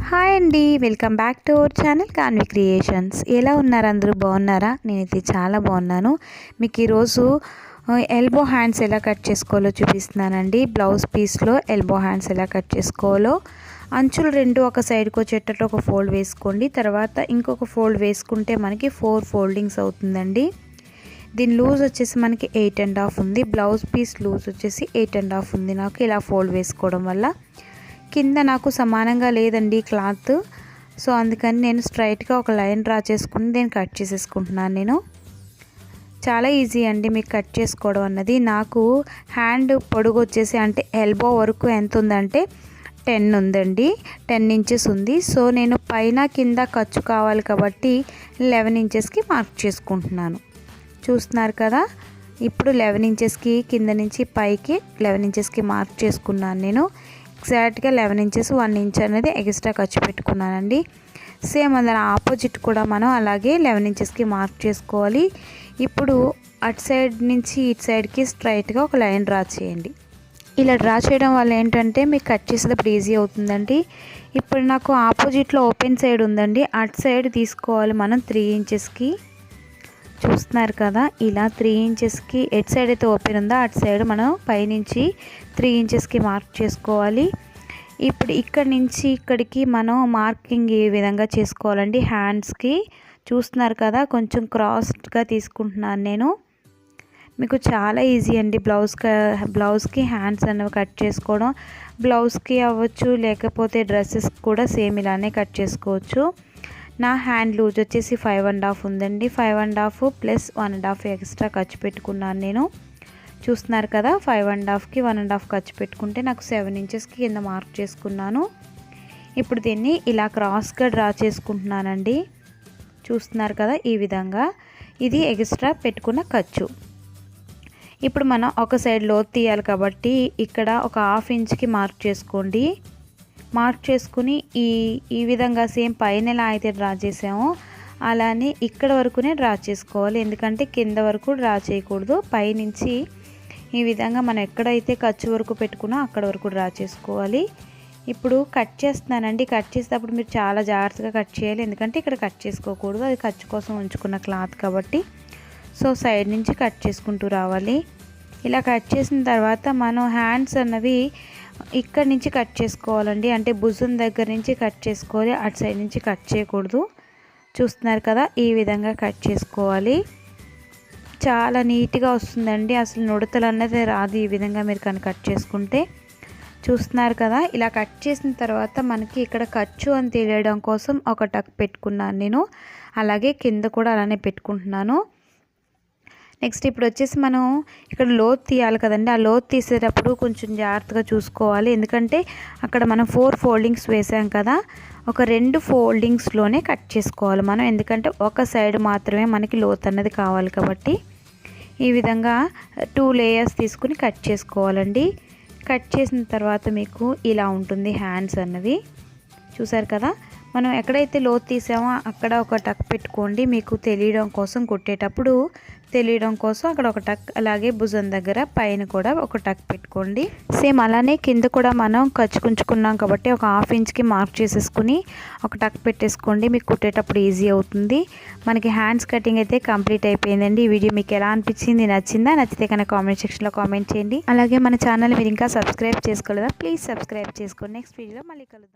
Hi అండి, welcome back to our channel Kanvi creations. ఎలా ఉన్నారు? అందరూ బాగున్నారా? నేనైతే చాలా బాగున్నాను. మీకు ఈరోజు ఎల్బో హ్యాండ్స్ ఎలా కట్ చేసుకోవాలో చూపిస్తున్నానండి. బ్లౌజ్ పీస్లో ఎల్బో హ్యాండ్స్ ఎలా కట్ చేసుకోవాలో. అంచులు రెండు ఒక సైడ్కి వచ్చేటట్లు ఒక ఫోల్డ్ వేసుకోండి. తర్వాత ఇంకొక ఫోల్డ్ వేసుకుంటే మనకి 4 ఫోల్డింగ్స్ అవుతుందండి. దీని లూజ్ వచ్చేసి మనకి 8.5 ఉంది. బ్లౌజ్ పీస్ లూజ్ వచ్చేసి 8.5 ఉంది. నాకు ఇలా ఫోల్డ్ వేసుకోవడం వల్ల కింద నాకు సమానంగా లేదండి క్లాత్. సో అందుకని నేను స్ట్రైట్గా ఒక లైన్ డ్రా చేసుకుని నేను కట్ చేసేసుకుంటున్నాను. నేను చాలా ఈజీ అండి మీకు కట్ చేసుకోవడం అన్నది. నాకు హ్యాండ్ పొడుగు వచ్చేసి అంటే ఎల్బో వరకు ఎంత ఉందంటే 10 ఉందండి, 10 ఇంచెస్ ఉంది. సో నేను పైన కింద ఖర్చు కావాలి కాబట్టి 11 ఇంచెస్కి మార్క్ చేసుకుంటున్నాను. చూస్తున్నారు కదా, ఇప్పుడు 11 ఇంచెస్కి కింద నుంచి పైకి 11 ఇంచెస్కి మార్క్ చేసుకున్నాను. నేను ఎగ్జాక్ట్గా 11 ఇంచెస్ 1 ఇంచ్ అనేది ఎక్స్ట్రా ఖర్చు పెట్టుకున్నానండి. సేమ్ అందులో ఆపోజిట్ కూడా మనం అలాగే 11 ఇంచెస్కి మార్క్ చేసుకోవాలి. ఇప్పుడు అటు సైడ్ నుంచి ఇటు సైడ్కి స్ట్రైట్గా ఒక లైన్ డ్రా చేయండి. ఇలా డ్రా చేయడం వల్ల ఏంటంటే మీకు కట్ చేసేటప్పుడు ఈజీ అవుతుందండి. ఇప్పుడు నాకు ఆపోజిట్లో ఓపెన్ సైడ్ ఉందండి, అటు సైడ్ తీసుకోవాలి మనం 3 ఇంచెస్కి. చూస్తున్నారు కదా, ఇలా 3 ఇంచెస్కి ఎటు సైడ్ అయితే ఓపెన్ ఉందో అటు సైడ్ మనం పైనుంచి 3 ఇంచెస్కి మార్క్ చేసుకోవాలి. ఇప్పుడు ఇక్కడి నుంచి ఇక్కడికి మనం మార్కింగ్ ఈ విధంగా చేసుకోవాలండి హ్యాండ్స్కి. చూస్తున్నారు కదా, కొంచెం క్రాస్గా తీసుకుంటున్నాను నేను. మీకు చాలా ఈజీ అండి బ్లౌజ్కి హ్యాండ్స్ అనేవి కట్ చేసుకోవడం. బ్లౌజ్కి అవ్వచ్చు, లేకపోతే డ్రెస్సెస్ కూడా సేమ్ ఇలానే కట్ చేసుకోవచ్చు. నా హ్యాండ్ లూజ్ వచ్చేసి 5.5 ఉందండి. 5.5 ప్లస్ 1.5 ఎక్స్ట్రా ఖర్చు పెట్టుకున్నాను నేను. చూస్తున్నారు కదా, 5.5కి 1.5 ఖర్చు పెట్టుకుంటే నాకు 7 ఇంచెస్కి కింద మార్క్ చేసుకున్నాను. ఇప్పుడు దీన్ని ఇలా క్రాస్గా డ్రా చేసుకుంటున్నానండి. చూస్తున్నారు కదా, ఈ విధంగా. ఇది ఎక్స్ట్రా పెట్టుకున్న ఖర్చు. ఇప్పుడు మనం ఒక సైడ్ లోతు తీయాలి కాబట్టి ఇక్కడ ఒక 1/2 ఇంచ్కి మార్క్ చేసుకోండి. మార్క్ చేసుకుని ఈ విధంగా సేమ్ పైన ఎలా అయితే డ్రా చేసామో అలానే ఇక్కడ వరకునే డ్రా చేసుకోవాలి. ఎందుకంటే కింద వరకు డ్రా చేయకూడదు. పైనుంచి ఈ విధంగా మనం ఎక్కడైతే ఖర్చు వరకు పెట్టుకున్నా అక్కడ వరకు డ్రా చేసుకోవాలి. ఇప్పుడు కట్ చేస్తున్నానండి. కట్ చేసేటప్పుడు మీరు చాలా జాగ్రత్తగా కట్ చేయాలి, ఎందుకంటే ఇక్కడ కట్ చేసుకోకూడదు, అది ఖర్చు కోసం ఉంచుకున్న క్లాత్ కాబట్టి. సో సైడ్ నుంచి కట్ చేసుకుంటూ రావాలి. ఇలా కట్ చేసిన తర్వాత మనం హ్యాండ్స్ అన్నవి ఇక్కడి నుంచి కట్ చేసుకోవాలండి. అంటే భుజం దగ్గర నుంచి కట్ చేసుకోవాలి, అటు సైడ్ నుంచి కట్ చేయకూడదు. చూస్తున్నారు కదా, ఈ విధంగా కట్ చేసుకోవాలి. చాలా నీట్గా వస్తుందండి, అసలు నుడతలు అన్నది రాదు ఈ విధంగా మీరు కనుక కట్ చేసుకుంటే. చూస్తున్నారు కదా, ఇలా కట్ చేసిన తర్వాత మనకి ఇక్కడ ఖర్చు అని తెలియడం కోసం ఒక టక్ పెట్టుకున్నాను నేను. అలాగే కింద కూడా అలానే పెట్టుకుంటున్నాను. నెక్స్ట్ ఇప్పుడు వచ్చేసి మనం ఇక్కడ లోతు తీయాలి కదండి. ఆ లోతు తీసేటప్పుడు కొంచెం జాగ్రత్తగా చూసుకోవాలి, ఎందుకంటే అక్కడ మనం 4 ఫోల్డింగ్స్ వేసాం కదా, ఒక 2 ఫోల్డింగ్స్లోనే కట్ చేసుకోవాలి మనం. ఎందుకంటే ఒక సైడ్ మాత్రమే మనకి లోతు అన్నది కావాలి కాబట్టి ఈ విధంగా 2 లేయర్స్ తీసుకుని కట్ చేసుకోవాలండి. కట్ చేసిన తర్వాత మీకు ఇలా ఉంటుంది హ్యాండ్స్ అన్నవి. చూసారు కదా, మనం ఎక్కడైతే లోతు తీసామో అక్కడ ఒక టక్ పెట్టుకోండి, మీకు తెలియడం కోసం, కుట్టేటప్పుడు తెలియడం కోసం అక్కడ ఒక టక్. అలాగే భుజం దగ్గర పైన కూడా ఒక టక్ పెట్టుకోండి. సేమ్ అలానే కింద కూడా మనం ఖర్చుకుంచుకున్నాం కాబట్టి ఒక 1/2 ఇంచ్కి మార్క్ చేసేసుకుని ఒక టక్ పెట్టేసుకోండి, మీకు కుట్టేటప్పుడు ఈజీ అవుతుంది. మనకి హ్యాండ్స్ కటింగ్ అయితే కంప్లీట్ అయిపోయిందండి. ఈ వీడియో మీకు ఎలా అనిపించింది? నచ్చిందా? నచ్చితే కనుక కామెంట్ సెక్షన్లో కామెంట్ చేయండి. అలాగే మన ఛానల్ మీరు ఇంకా సబ్స్క్రైబ్ చేసుకోలేదా? ప్లీజ్ సబ్స్క్రైబ్ చేసుకోండి. నెక్స్ట్ వీడియోలో మళ్ళీ కలుద్దాం.